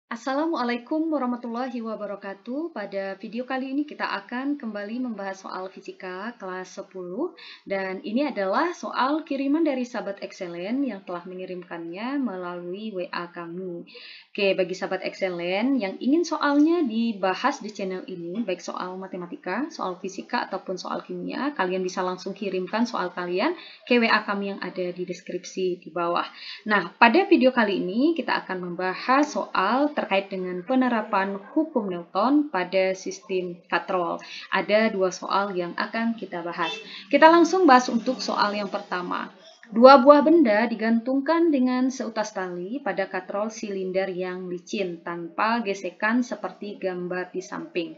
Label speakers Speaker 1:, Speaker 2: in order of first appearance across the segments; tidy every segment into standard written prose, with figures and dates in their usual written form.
Speaker 1: Assalamualaikum warahmatullahi wabarakatuh. Pada video kali ini kita akan kembali membahas soal fisika kelas 10 dan ini adalah soal kiriman dari sahabat Excellent yang telah mengirimkannya melalui WA kami. Oke, bagi sahabat Excellent yang ingin soalnya dibahas di channel ini, baik soal matematika, soal fisika ataupun soal kimia, kalian bisa langsung kirimkan soal kalian ke WA kami yang ada di deskripsi di bawah. Nah, pada video kali ini kita akan membahas soal terkait dengan penerapan hukum Newton pada sistem katrol. Ada dua soal yang akan kita bahas. Kita langsung bahas untuk soal yang pertama. Dua buah benda digantungkan dengan seutas tali pada katrol silinder yang licin tanpa gesekan seperti gambar di samping.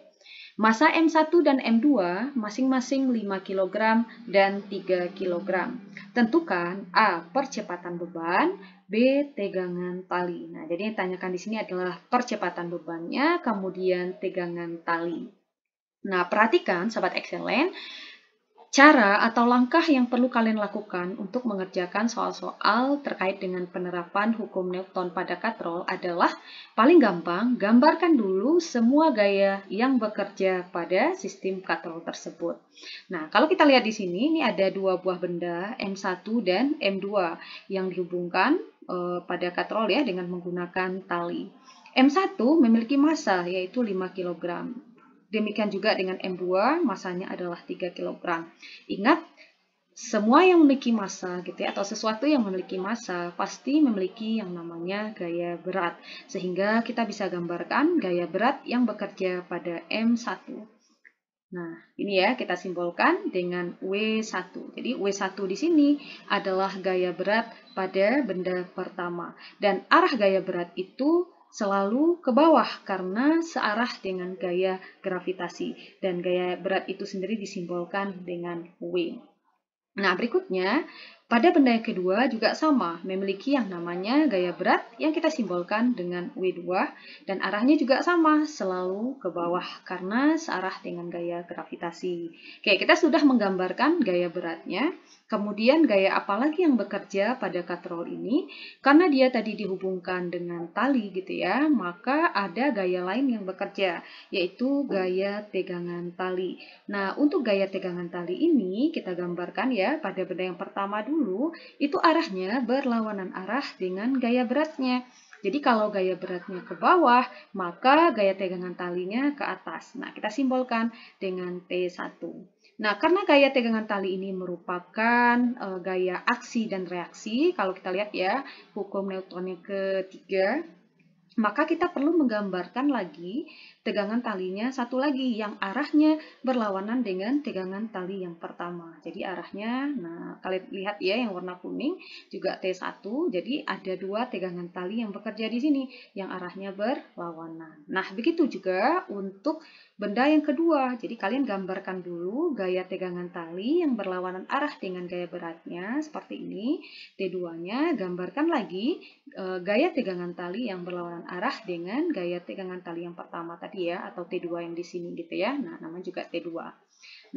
Speaker 1: Massa M1 dan M2 masing-masing 5 kg dan 3 kg. Tentukan A. Percepatan beban, B. Tegangan tali. Nah, jadi yang ditanyakan di sini adalah percepatan bebannya, kemudian tegangan tali. Nah, perhatikan sahabat Excellent, cara atau langkah yang perlu kalian lakukan untuk mengerjakan soal-soal terkait dengan penerapan hukum Newton pada katrol adalah paling gampang, gambarkan dulu semua gaya yang bekerja pada sistem katrol tersebut. Nah, kalau kita lihat di sini, ini ada dua buah benda, M1 dan M2, yang dihubungkan pada katrol ya dengan menggunakan tali. M1 memiliki massa yaitu 5 kg. Demikian juga dengan M2, massanya adalah 3 kg. Ingat, semua yang memiliki massa gitu ya, atau sesuatu yang memiliki massa pasti memiliki yang namanya gaya berat. Sehingga kita bisa gambarkan gaya berat yang bekerja pada M1. Nah, ini ya kita simbolkan dengan W1. Jadi W1 di sini adalah gaya berat pada benda pertama. Dan arah gaya berat itu selalu ke bawah karena searah dengan gaya gravitasi. Dan gaya berat itu sendiri disimbolkan dengan W. Nah, berikutnya, pada benda yang kedua juga sama, memiliki yang namanya gaya berat yang kita simbolkan dengan W2, dan arahnya juga sama, selalu ke bawah karena searah dengan gaya gravitasi. Oke, kita sudah menggambarkan gaya beratnya, kemudian gaya apa lagi yang bekerja pada katrol ini? Karena dia tadi dihubungkan dengan tali gitu ya, maka ada gaya lain yang bekerja, yaitu gaya tegangan tali. Nah, untuk gaya tegangan tali ini kita gambarkan ya pada benda yang pertama dulu, itu arahnya berlawanan arah dengan gaya beratnya. Jadi kalau gaya beratnya ke bawah, maka gaya tegangan talinya ke atas. Nah, kita simbolkan dengan T1. Nah, karena gaya tegangan tali ini merupakan gaya aksi dan reaksi, kalau kita lihat ya, hukum Newton yang ketiga, maka kita perlu menggambarkan lagi tegangan talinya satu lagi yang arahnya berlawanan dengan tegangan tali yang pertama. Jadi arahnya, nah kalian lihat ya yang warna kuning juga T1. Jadi ada dua tegangan tali yang bekerja di sini yang arahnya berlawanan. Nah, begitu juga untuk benda yang kedua. Jadi kalian gambarkan dulu gaya tegangan tali yang berlawanan arah dengan gaya beratnya seperti ini. T2-nya gambarkan lagi gaya tegangan tali yang berlawanan arah dengan gaya tegangan tali yang pertama tadi ya, atau T2 yang di sini gitu ya. Nah, namanya juga T2.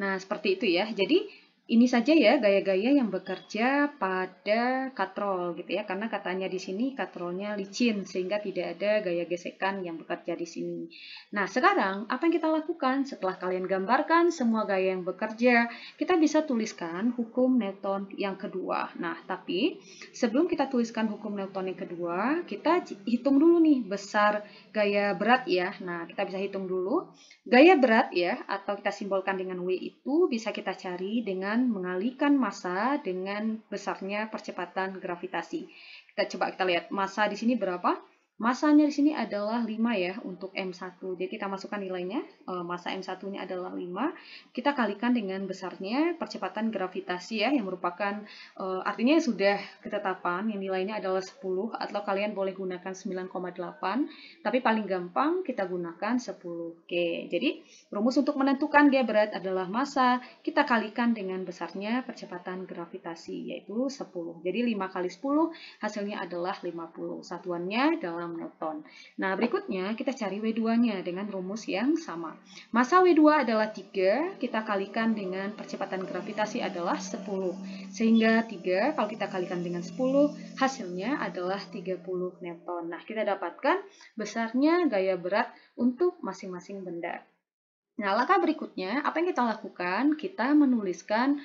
Speaker 1: Nah, seperti itu ya. Jadi, ini saja ya gaya-gaya yang bekerja pada katrol gitu ya, karena katanya di sini katrolnya licin sehingga tidak ada gaya gesekan yang bekerja di sini. Nah, sekarang apa yang kita lakukan setelah kalian gambarkan semua gaya yang bekerja, kita bisa tuliskan hukum Newton yang kedua. Nah, tapi sebelum kita tuliskan hukum Newton yang kedua, kita hitung dulu nih besar gaya berat ya. Nah, kita bisa hitung dulu. Gaya berat ya, atau kita simbolkan dengan W itu bisa kita cari dengan mengalihkan massa dengan besarnya percepatan gravitasi. Kita lihat massa di sini berapa? Massanya di sini adalah 5 ya untuk M1. Jadi kita masukkan nilainya, massa M1-nya adalah 5. Kita kalikan dengan besarnya percepatan gravitasi ya, yang merupakan artinya sudah ketetapan yang nilainya adalah 10, atau kalian boleh gunakan 9,8, tapi paling gampang kita gunakan 10. Oke, jadi rumus untuk menentukan gaya berat adalah massa, kita kalikan dengan besarnya percepatan gravitasi, yaitu 10. Jadi 5 kali 10 hasilnya adalah 50. Satuannya adalah Newton. Nah, berikutnya kita cari W2-nya dengan rumus yang sama. Massa W2 adalah 3, kita kalikan dengan percepatan gravitasi adalah 10. Sehingga 3 kalau kita kalikan dengan 10, hasilnya adalah 30 Newton. Nah, kita dapatkan besarnya gaya berat untuk masing-masing benda. Nah, langkah berikutnya, apa yang kita lakukan? Kita menuliskan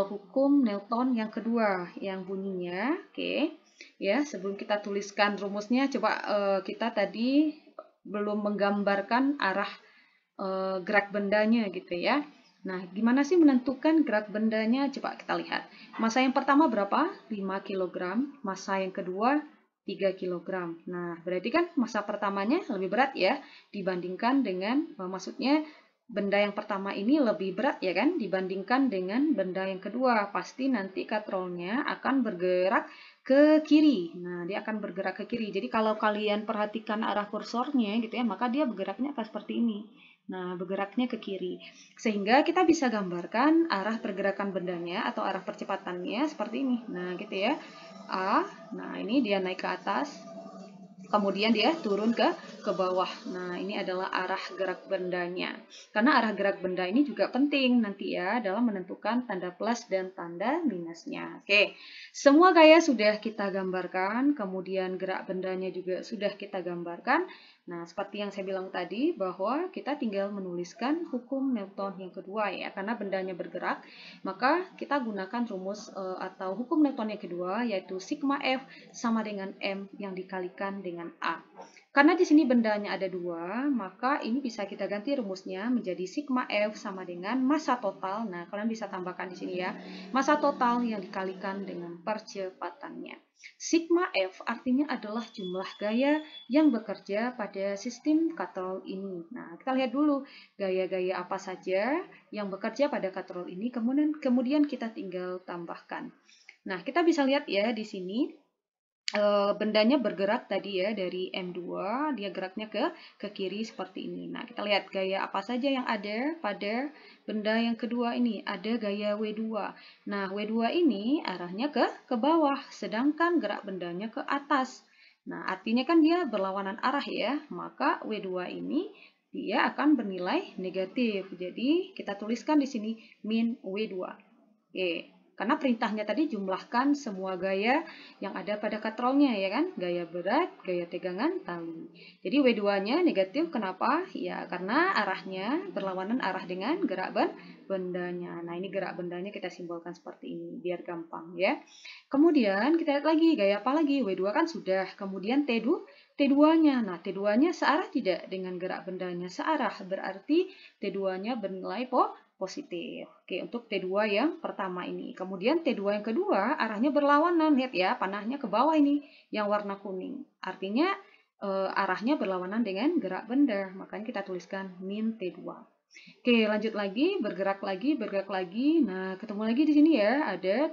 Speaker 1: hukum Newton yang kedua, yang bunyinya, oke. Ya, sebelum kita tuliskan rumusnya, coba kita tadi belum menggambarkan arah gerak bendanya gitu ya. Nah, gimana sih menentukan gerak bendanya? Coba kita lihat. Massa yang pertama berapa? 5 kg. Massa yang kedua 3 kg. Nah, berarti kan massa pertamanya lebih berat ya dibandingkan dengan maksudnya benda yang pertama ini lebih berat ya kan dibandingkan dengan benda yang kedua. Pasti nanti katrolnya akan bergerak ke kiri. Nah, dia akan bergerak ke kiri. Jadi kalau kalian perhatikan arah kursornya gitu ya, maka dia bergeraknya akan seperti ini. Nah, bergeraknya ke kiri. Sehingga kita bisa gambarkan arah pergerakan bendanya atau arah percepatannya seperti ini. Nah, gitu ya. A, nah ini dia naik ke atas. Kemudian dia turun ke bawah. Nah, ini adalah arah gerak bendanya. Karena arah gerak benda ini juga penting nanti ya dalam menentukan tanda plus dan tanda minusnya. Oke, semua gaya sudah kita gambarkan, kemudian gerak bendanya juga sudah kita gambarkan. Nah, seperti yang saya bilang tadi bahwa kita tinggal menuliskan hukum Newton yang kedua ya, karena bendanya bergerak, maka kita gunakan rumus atau hukum Newton yang kedua yaitu sigma F sama dengan M yang dikalikan dengan A. Karena di sini bendanya ada 2, maka ini bisa kita ganti rumusnya menjadi sigma F sama dengan massa total. Nah, kalian bisa tambahkan di sini ya, massa total yang dikalikan dengan percepatannya. Sigma F artinya adalah jumlah gaya yang bekerja pada sistem katrol ini. Nah, kita lihat dulu gaya-gaya apa saja yang bekerja pada katrol ini, kemudian kita tinggal tambahkan. Nah, kita bisa lihat ya di sini bendanya bergerak tadi ya dari M2, dia geraknya ke kiri seperti ini. Nah, kita lihat gaya apa saja yang ada pada benda yang kedua ini. Ada gaya W2. Nah, W2 ini arahnya ke bawah, sedangkan gerak bendanya ke atas. Nah, artinya kan dia berlawanan arah ya, maka W2 ini dia akan bernilai negatif. Jadi, kita tuliskan di sini min W2. Oke. Karena perintahnya tadi jumlahkan semua gaya yang ada pada katrolnya ya kan. Gaya berat, gaya tegangan, tali. Jadi W2-nya negatif kenapa? Ya karena arahnya berlawanan arah dengan gerak bendanya. Nah ini gerak bendanya kita simbolkan seperti ini biar gampang ya. Kemudian kita lihat lagi gaya apa lagi? W2 kan sudah. Kemudian T2-nya. Nah T2-nya searah tidak dengan gerak bendanya? Searah. Berarti T2-nya bernilai positif. Oke, untuk T2 yang pertama ini. Kemudian T2 yang kedua arahnya berlawanan. Lihat ya, panahnya ke bawah ini yang warna kuning. Artinya arahnya berlawanan dengan gerak benda. Makanya kita tuliskan min T2. Oke, lanjut lagi, bergerak lagi. Nah, ketemu lagi di sini ya, ada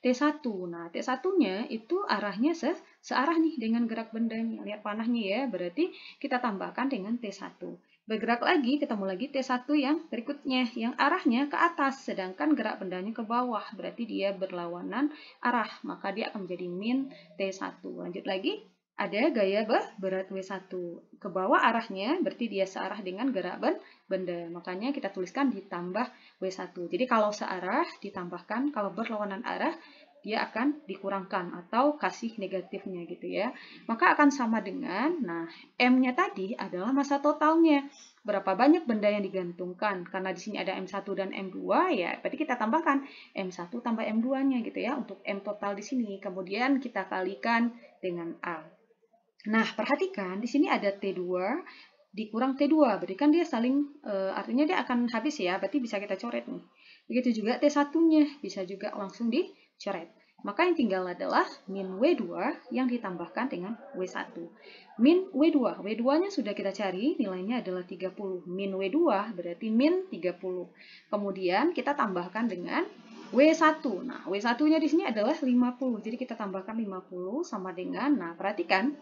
Speaker 1: T1. Nah, T1-nya itu arahnya searah nih dengan gerak bendanya. Lihat panahnya ya, berarti kita tambahkan dengan T1. Bergerak lagi, ketemu lagi T1 yang berikutnya, yang arahnya ke atas, sedangkan gerak bendanya ke bawah, berarti dia berlawanan arah, maka dia akan menjadi min T1. Lanjut lagi, ada gaya berat W1. Ke bawah arahnya, berarti dia searah dengan gerak benda, makanya kita tuliskan ditambah W1. Jadi kalau searah ditambahkan, kalau berlawanan arah, dia akan dikurangkan atau kasih negatifnya gitu ya. Maka akan sama dengan, nah M-nya tadi adalah massa totalnya. Berapa banyak benda yang digantungkan. Karena di sini ada M1 dan M2 ya, berarti kita tambahkan M1 tambah M2-nya gitu ya untuk M total di sini. Kemudian kita kalikan dengan A. Nah, perhatikan di sini ada T2 dikurang T2, berarti kan dia saling artinya dia akan habis ya, berarti bisa kita coret nih. Begitu juga T1-nya bisa juga langsung dicoret. Maka yang tinggal adalah min W2 yang ditambahkan dengan W1. Min W2, W2-nya sudah kita cari, nilainya adalah 30. Min W2 berarti min 30. Kemudian kita tambahkan dengan W1. Nah, W1-nya di sini adalah 50. Jadi kita tambahkan 50 sama dengan, nah perhatikan,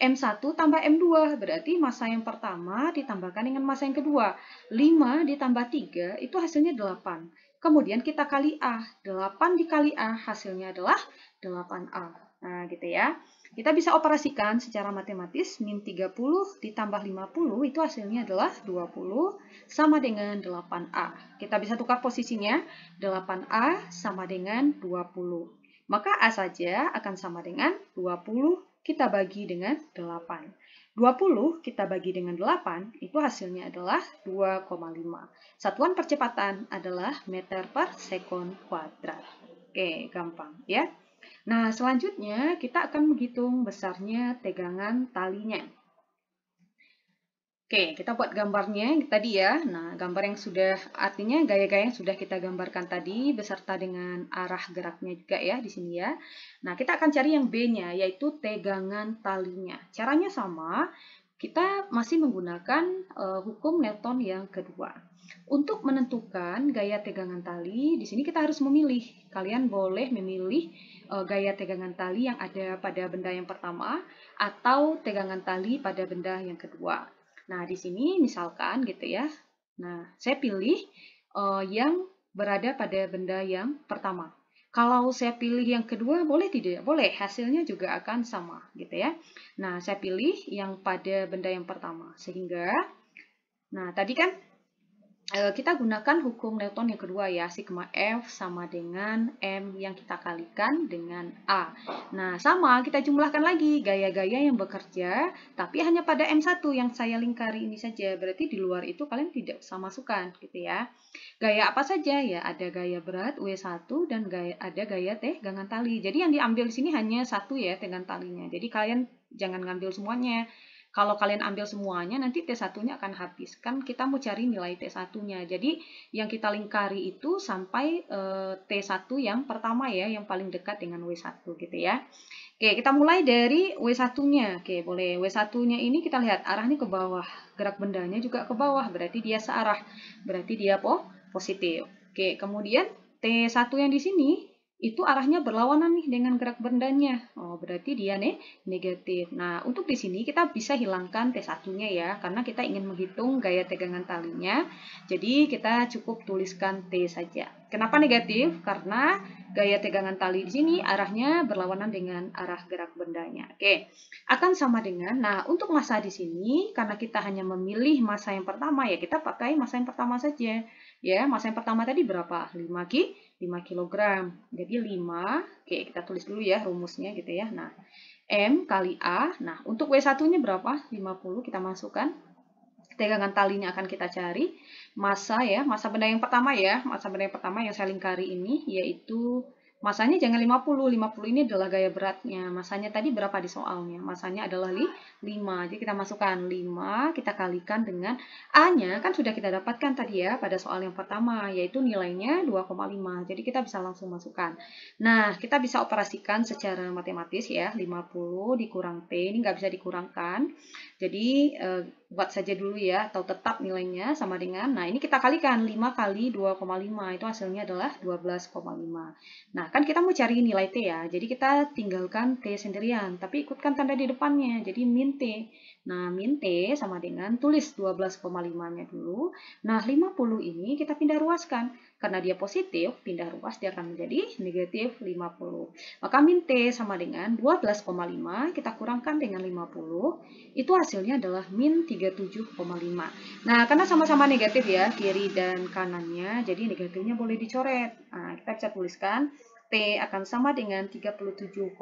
Speaker 1: M1 tambah M2. Berarti massa yang pertama ditambahkan dengan massa yang kedua. 5 ditambah 3 itu hasilnya 8. Kemudian kita kali A. 8 dikali A hasilnya adalah 8A. Nah, gitu ya. Kita bisa operasikan secara matematis, min 30 ditambah 50 itu hasilnya adalah 20 sama dengan 8A. Kita bisa tukar posisinya, 8A sama dengan 20. Maka A saja akan sama dengan 20 kita bagi dengan 8. 20 kita bagi dengan 8, itu hasilnya adalah 2,5. Satuan percepatan adalah meter per sekon kuadrat. Oke, gampang ya. Nah, selanjutnya kita akan menghitung besarnya tegangan talinya. Oke, kita buat gambarnya tadi ya. Nah, gambar yang sudah, artinya gaya-gaya yang sudah kita gambarkan tadi, beserta dengan arah geraknya juga ya di sini ya. Nah, kita akan cari yang B-nya, yaitu tegangan talinya. Caranya sama, kita masih menggunakan hukum Newton yang kedua. Untuk menentukan gaya tegangan tali, di sini kita harus memilih. Kalian boleh memilih gaya tegangan tali yang ada pada benda yang pertama atau tegangan tali pada benda yang kedua. Nah, di sini misalkan gitu ya. Nah, saya pilih yang berada pada benda yang pertama. Kalau saya pilih yang kedua, boleh tidak? Boleh, hasilnya juga akan sama gitu ya. Nah, saya pilih yang pada benda yang pertama. Sehingga, nah tadi kan kita gunakan hukum Newton yang kedua ya, sigma F sama dengan M yang kita kalikan dengan A. Nah, sama kita jumlahkan lagi gaya-gaya yang bekerja, tapi hanya pada M1 yang saya lingkari ini saja. Berarti di luar itu kalian tidak usah masukkan gitu ya. Gaya apa saja ya? Ada gaya berat W1 dan ada gaya tegangan tali. Jadi yang diambil di sini hanya satu ya tegangan talinya. Jadi kalian jangan ngambil semuanya. Kalau kalian ambil semuanya, nanti T1-nya akan habis. Kan kita mau cari nilai T1-nya. Jadi, yang kita lingkari itu sampai T1 yang pertama ya, yang paling dekat dengan W1 gitu ya. Oke, kita mulai dari W1-nya. Oke, boleh. W1-nya ini kita lihat arahnya ke bawah. Gerak bendanya juga ke bawah, berarti dia searah. Berarti dia positif. Oke, kemudian T1 yang di sini, itu arahnya berlawanan nih dengan gerak bendanya. Oh, berarti dia negatif. Nah, untuk di sini kita bisa hilangkan T1-nya ya, karena kita ingin menghitung gaya tegangan talinya. Jadi, kita cukup tuliskan T saja. Kenapa negatif? Karena gaya tegangan tali di sini arahnya berlawanan dengan arah gerak bendanya. Oke, akan sama dengan, nah untuk massa di sini, karena kita hanya memilih massa yang pertama ya, kita pakai massa yang pertama saja. Ya, massa yang pertama tadi berapa? 5 kg. Jadi 5, oke kita tulis dulu ya rumusnya gitu ya. Nah, M kali A. Nah, untuk W1-nya berapa? 50 kita masukkan. Tegangan talinya akan kita cari. Massa ya, massa benda yang pertama ya. Massa benda yang pertama yang saya lingkari ini yaitu massanya jangan 50. 50 ini adalah gaya beratnya. Massanya tadi berapa di soalnya? Massanya adalah 5. Jadi kita masukkan 5, kita kalikan dengan A-nya kan sudah kita dapatkan tadi ya pada soal yang pertama, yaitu nilainya 2,5. Jadi kita bisa langsung masukkan. Nah, kita bisa operasikan secara matematis ya. 50 dikurang T, ini nggak bisa dikurangkan. Jadi, buat saja dulu ya, atau tetap nilainya sama dengan, nah ini kita kalikan 5 kali 2,5, itu hasilnya adalah 12,5. Nah, kan kita mau cari nilai T ya, jadi kita tinggalkan T sendirian, tapi ikutkan tanda di depannya, jadi min T. Nah, min T sama dengan, tulis 12,5-nya dulu, nah 50 ini kita pindah ruaskan, karena dia positif, pindah ruas dia akan menjadi negatif 50. Maka min T sama dengan 12,5, kita kurangkan dengan 50, itu hasilnya adalah min 37,5. Nah, karena sama-sama negatif ya, kiri dan kanannya, jadi negatifnya boleh dicoret. Nah, kita bisa tuliskan T akan sama dengan 37,5.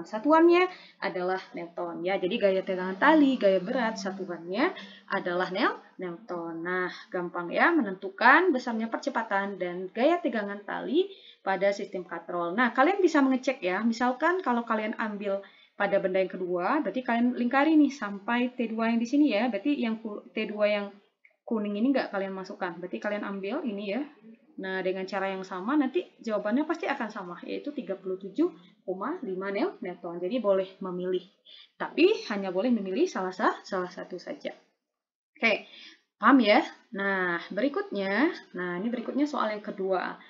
Speaker 1: Satuannya adalah Newton ya. Jadi gaya tegangan tali, gaya berat, satuannya adalah Newton. Nah, gampang ya menentukan besarnya percepatan dan gaya tegangan tali pada sistem katrol. Nah, kalian bisa mengecek ya. Misalkan kalau kalian ambil pada benda yang kedua, berarti kalian lingkari nih sampai T2 yang di sini ya. Berarti yang T2 yang kuning ini nggak kalian masukkan. Berarti kalian ambil ini ya. Nah, dengan cara yang sama nanti jawabannya pasti akan sama, yaitu 37,5 Newton. Jadi boleh memilih. Tapi hanya boleh memilih salah satu saja. Oke, paham ya? Nah, ini berikutnya soal yang kedua.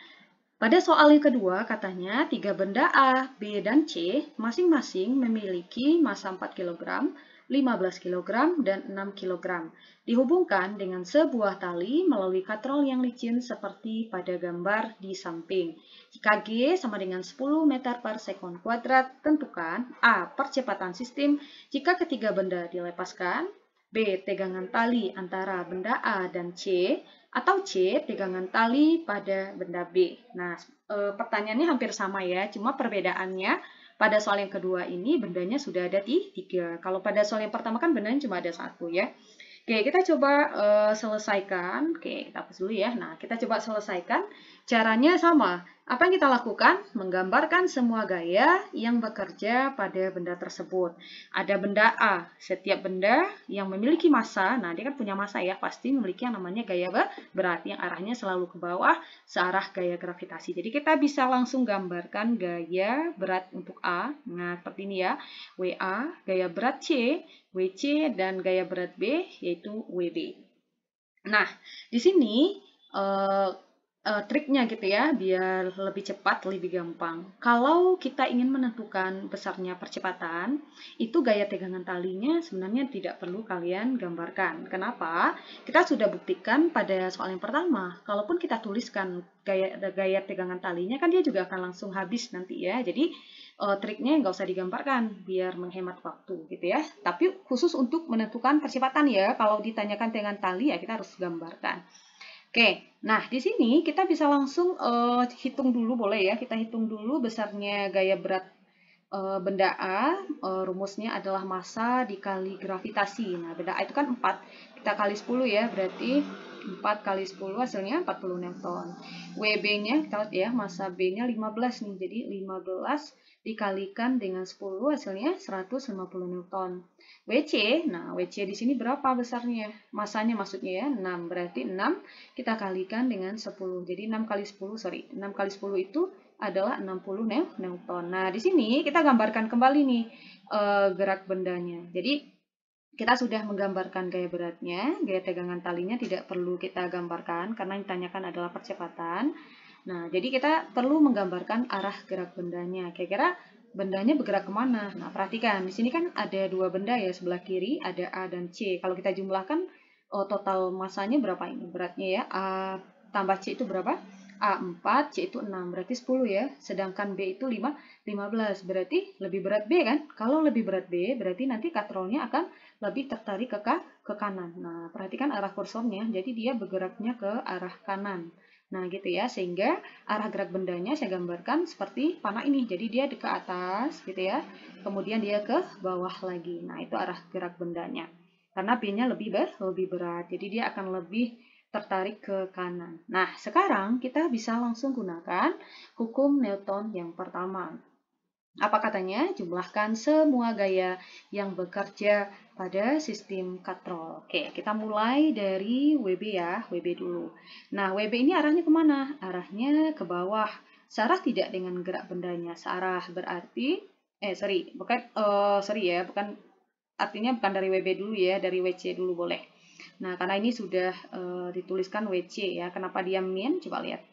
Speaker 1: Pada soal yang kedua, katanya 3 benda A, B, dan C masing-masing memiliki massa 4 kg, 15 kg, dan 6 kg. Dihubungkan dengan sebuah tali melalui katrol yang licin seperti pada gambar di samping. Jika G sama dengan 10 meter per sekon kuadrat, tentukan A. Percepatan sistem jika ketiga benda dilepaskan, B. Tegangan tali antara benda A dan C, atau C. Tegangan tali pada benda B. Nah, pertanyaannya hampir sama ya, cuma perbedaannya pada soal yang kedua ini bendanya sudah ada di 3. Kalau pada soal yang pertama kan bendanya cuma ada 1 ya. Oke, kita coba selesaikan. Oke, kita hapus dulu ya. Nah, kita coba selesaikan. Caranya sama. Apa yang kita lakukan? Menggambarkan semua gaya yang bekerja pada benda tersebut. Ada benda A. Setiap benda yang memiliki massa, nah dia kan punya massa ya, pasti memiliki yang namanya gaya berat, yang arahnya selalu ke bawah, searah gaya gravitasi. Jadi kita bisa langsung gambarkan gaya berat untuk A. Nah, seperti ini ya. WA, gaya berat C, WC, dan gaya berat B, yaitu WB. Nah, di sini triknya gitu ya, biar lebih cepat, lebih gampang. Kalau kita ingin menentukan besarnya percepatan, itu gaya tegangan talinya sebenarnya tidak perlu kalian gambarkan. Kenapa? Kita sudah buktikan pada soal yang pertama, kalaupun kita tuliskan gaya tegangan talinya, kan dia juga akan langsung habis nanti ya. Jadi, triknya nggak usah digambarkan, biar menghemat waktu gitu ya. Tapi khusus untuk menentukan percepatan ya, kalau ditanyakan tegangan tali ya kita harus gambarkan. Oke, nah di sini kita bisa langsung hitung dulu, boleh ya, kita hitung dulu besarnya gaya berat benda A. Rumusnya adalah massa dikali gravitasi. Nah, benda A itu kan 4, kita kali 10 ya, berarti 4 kali 10 hasilnya 40 Newton. WB-nya, kita lihat ya, massa B-nya 15 nih, jadi 15 dikalikan dengan 10 hasilnya 150 Newton. WC, nah WC di sini berapa besarnya? Masanya maksudnya ya, 6. Berarti 6 kita kalikan dengan 10. Jadi 6 kali 10, 6 kali 10 itu adalah 60 Newton. Nah, di sini kita gambarkan kembali nih gerak bendanya. Jadi kita sudah menggambarkan gaya beratnya, gaya tegangan talinya tidak perlu kita gambarkan karena yang ditanyakan adalah percepatan. Nah, jadi kita perlu menggambarkan arah gerak bendanya. Kira-kira bendanya bergerak kemana? Nah, perhatikan, di sini kan ada dua benda ya, sebelah kiri ada A dan C. Kalau kita jumlahkan, total massanya berapa ini? Beratnya ya, A tambah C itu berapa? A 4, C itu 6, berarti 10 ya. Sedangkan B itu 15, berarti lebih berat B kan? Kalau lebih berat B, berarti nanti katrolnya akan lebih tertarik ke kanan. Nah, perhatikan arah kursornya, jadi dia bergeraknya ke arah kanan. Nah, gitu ya, sehingga arah gerak bendanya saya gambarkan seperti panah ini. Jadi dia ke atas, gitu ya. Kemudian dia ke bawah lagi. Nah, itu arah gerak bendanya. Karena B-nya lebih berat, jadi dia akan lebih tertarik ke kanan. Nah, sekarang kita bisa langsung gunakan hukum Newton yang pertama. Apa katanya? Jumlahkan semua gaya yang bekerja pada sistem katrol. Oke, kita mulai dari WB ya, WB dulu. Nah, WB ini arahnya kemana? Arahnya ke bawah. Searah tidak dengan gerak bendanya. Searah berarti, artinya bukan dari WB dulu ya, dari WC dulu boleh. Nah, karena ini sudah dituliskan WC ya. Kenapa dia min? Coba lihat.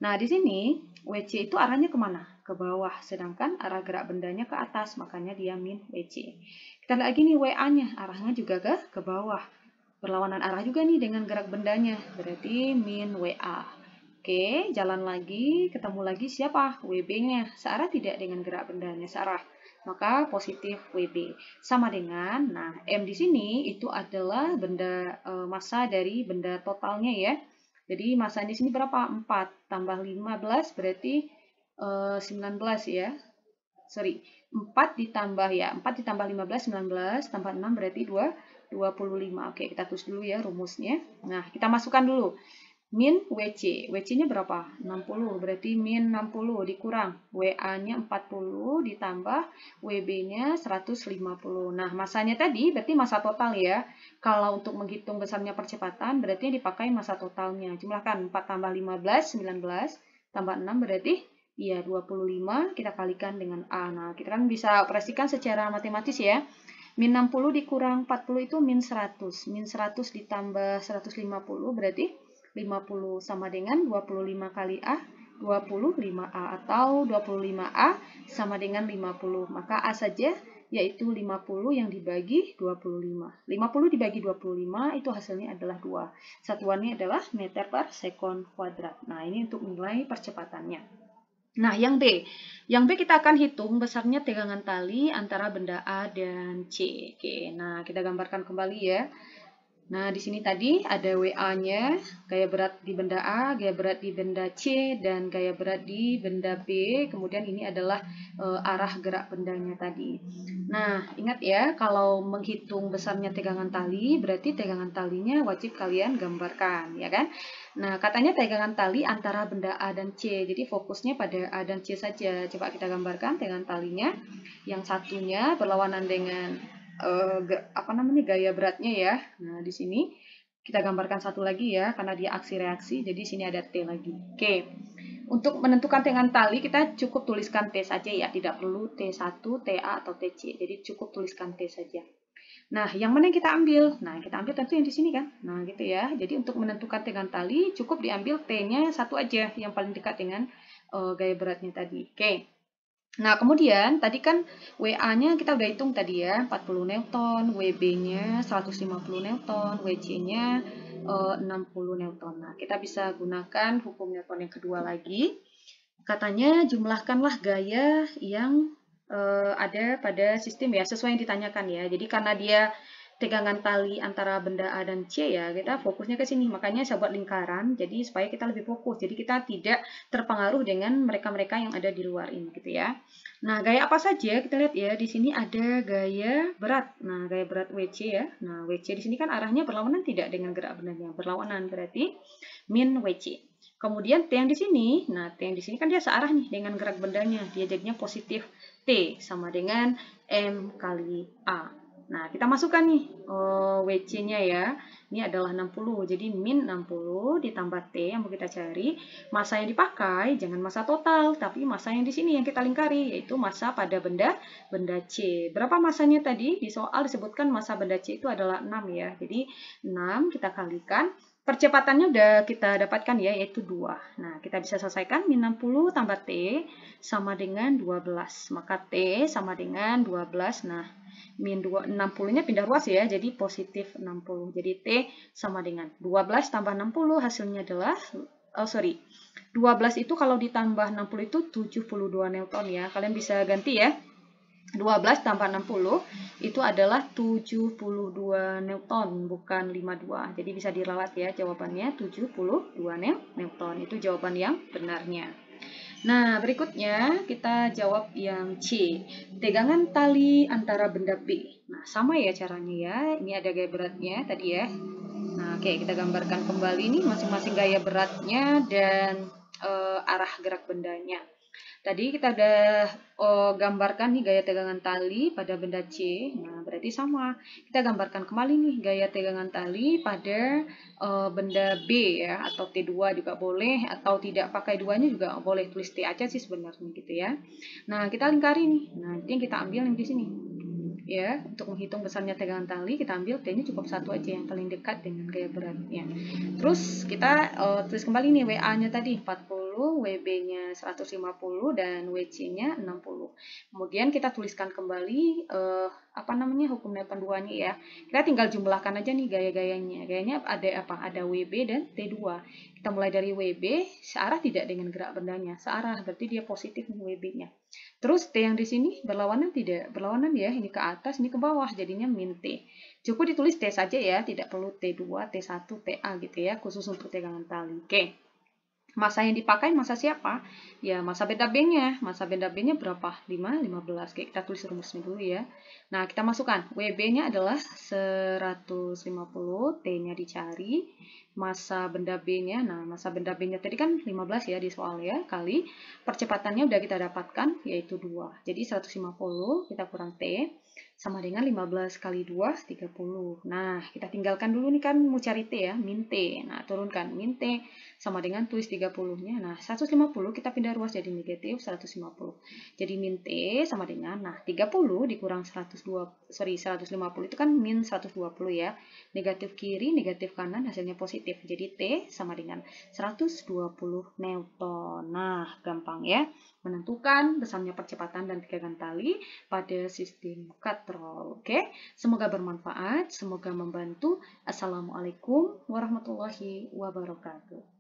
Speaker 1: Nah, di sini WC itu arahnya kemana? Ke bawah. Sedangkan arah gerak bendanya ke atas. Makanya dia min WC. Kita lihat lagi nih WA-nya. Arahnya juga ke bawah. Berlawanan arah juga nih dengan gerak bendanya. Berarti min WA. Oke, jalan lagi. Ketemu lagi siapa? WB-nya. Searah tidak dengan gerak bendanya. Searah. Maka positif WB. Sama dengan, nah M di sini itu adalah benda massa dari benda totalnya ya. Jadi massa di sini berapa? 4 tambah 15 berarti 19 ya. 4 ditambah ya. 4 ditambah 15, 19 tambah 6 berarti 25. Oke, kita tulis dulu ya rumusnya. Nah, kita masukkan dulu. Min WC. WC-nya berapa? 60. Berarti min 60 dikurang. WA-nya 40 ditambah WB-nya 150. Nah, massanya tadi berarti massa total ya. Kalau untuk menghitung besarnya percepatan berarti dipakai massa totalnya. Jumlahkan 4 tambah 15, 19. Tambah 6 berarti ya 25. Kita kalikan dengan A. Nah, kita kan bisa operasikan secara matematis ya. Min 60 dikurang 40 itu min 100. Min 100 ditambah 150 berarti 50 sama dengan 25 kali A, 25A, atau 25A sama dengan 50. Maka A saja yaitu 50 yang dibagi 25. 50 dibagi 25 itu hasilnya adalah 2. Satuannya adalah meter per sekon kuadrat. Nah, ini untuk nilai percepatannya. Nah, yang B. Yang B kita akan hitung besarnya tegangan tali antara benda A dan C. Oke, nah kita gambarkan kembali ya. Nah, di sini tadi ada WA-nya, gaya berat di benda A, gaya berat di benda C, dan gaya berat di benda B. Kemudian ini adalah arah gerak bendanya tadi. Nah, ingat ya, kalau menghitung besarnya tegangan tali, berarti tegangan talinya wajib kalian gambarkan, ya kan? Nah, katanya tegangan tali antara benda A dan C. Jadi fokusnya pada A dan C saja. Coba kita gambarkan tegangan talinya. Yang satunya berlawanan dengan gaya beratnya ya. Nah, di sini kita gambarkan satu lagi ya, karena dia aksi reaksi, jadi sini ada T lagi. Oke. Untuk menentukan tegangan tali, kita cukup tuliskan T saja ya, tidak perlu T1, TA, atau TC. Jadi cukup tuliskan T saja. Nah, yang mana yang kita ambil? Nah, kita ambil tentu yang di sini kan. Nah, gitu ya. Jadi untuk menentukan tegangan tali, cukup diambil T-nya satu aja, yang paling dekat dengan gaya beratnya tadi. Oke. Nah, kemudian tadi kan WA-nya kita udah hitung tadi ya, 40 Newton, WB-nya 150 Newton, WC-nya 60 Newton. Nah, kita bisa gunakan hukum Newton yang kedua lagi. Katanya jumlahkanlah gaya yang ada pada sistem ya, sesuai yang ditanyakan ya. Jadi karena dia tegangan tali antara benda A dan C ya, kita fokusnya ke sini. Makanya saya buat lingkaran, jadi supaya kita lebih fokus. Jadi kita tidak terpengaruh dengan mereka-mereka yang ada di luar ini gitu ya. Nah, gaya apa saja? Kita lihat ya, di sini ada gaya berat. Nah, gaya berat WC ya. Nah, WC di sini kan arahnya berlawanan tidak dengan gerak bendanya. Berlawanan berarti min WC. Kemudian T yang di sini, nah T yang di sini kan dia searah nih dengan gerak bendanya. Dia jadinya positif T sama dengan M kali A. Nah, kita masukkan nih WC-nya ya. Ini adalah 60, jadi min 60 ditambah T yang mau kita cari. Massa yang dipakai jangan massa total, tapi massa yang di sini yang kita lingkari, yaitu massa pada benda C. Berapa massanya tadi? Di soal disebutkan massa benda C itu adalah 6 ya. Jadi 6 kita kalikan. Percepatannya udah kita dapatkan ya, yaitu 2. Nah, kita bisa selesaikan min 60 tambah T sama dengan 12. Maka T sama dengan 12. Nah, min 60-nya pindah ruas ya, jadi positif 60. Jadi T sama dengan 12 tambah 60 hasilnya adalah, 12 itu kalau ditambah 60 itu 72 Newton ya. Kalian bisa ganti ya. 12 tambah 60 itu adalah 72 Newton, bukan 52. Jadi bisa diralat ya jawabannya 72 Newton. Itu jawaban yang benarnya. Nah, berikutnya kita jawab yang C. Tegangan tali antara benda B. Nah, sama ya caranya ya. Ini ada gaya beratnya tadi ya. Nah, oke, kita gambarkan kembali nih masing-masing gaya beratnya dan arah gerak bendanya. Tadi kita udah gambarkan nih gaya tegangan tali pada benda C. Nah, berarti sama. Kita gambarkan kembali nih gaya tegangan tali pada benda B ya, atau T2 juga boleh, atau tidak pakai duanya juga boleh, tulis T aja sih sebenarnya gitu ya. Nah, kita lingkari nih. Nah, ini yang kita ambil yang di sini. Ya, untuk menghitung besarnya tegangan tali, kita ambil T-nya cukup satu aja yang paling dekat dengan gaya beratnya. Terus kita tulis kembali nih WA-nya tadi 40, WB-nya 150 dan WC-nya 60. Kemudian kita tuliskan kembali hukum Newton 2-nya ya. Kita tinggal jumlahkan aja nih gaya-gayanya. Gayanya ada apa? Ada WB dan T2. Kita mulai dari WB, searah tidak dengan gerak bendanya. Searah, berarti dia positif nih WB-nya. Terus T yang di sini berlawanan tidak? Berlawanan ya, ini ke atas, ini ke bawah, jadinya min T. Cukup ditulis T saja ya, tidak perlu T2, T1, TA gitu ya, khusus untuk tegangan tali. Oke. Massa yang dipakai massa siapa? Ya, massa benda B-nya. Massa benda B-nya berapa? 5, 15. Oke, kita tulis rumusnya dulu ya. Nah, kita masukkan. WB-nya adalah 150, T-nya dicari. Massa benda B-nya, nah massa benda B-nya tadi kan 15 ya di soal ya, kali percepatannya udah kita dapatkan, yaitu 2. Jadi 150 kita kurang T, sama dengan 15 kali 2, 30. Nah, kita tinggalkan dulu nih kan mau cari T ya, min T. Nah, turunkan min T sama dengan tulis 30-nya. Nah, 150 kita pindah ruas jadi negatif 150. Jadi min T sama dengan, nah 30 dikurang 150 itu kan min 120 ya. Negatif kiri, negatif kanan hasilnya positif. Jadi T sama dengan 120 Newton. Nah, gampang ya. Menentukan besarnya percepatan dan tegangan tali pada sistem katrol. Oke, semoga bermanfaat, semoga membantu. Assalamualaikum warahmatullahi wabarakatuh.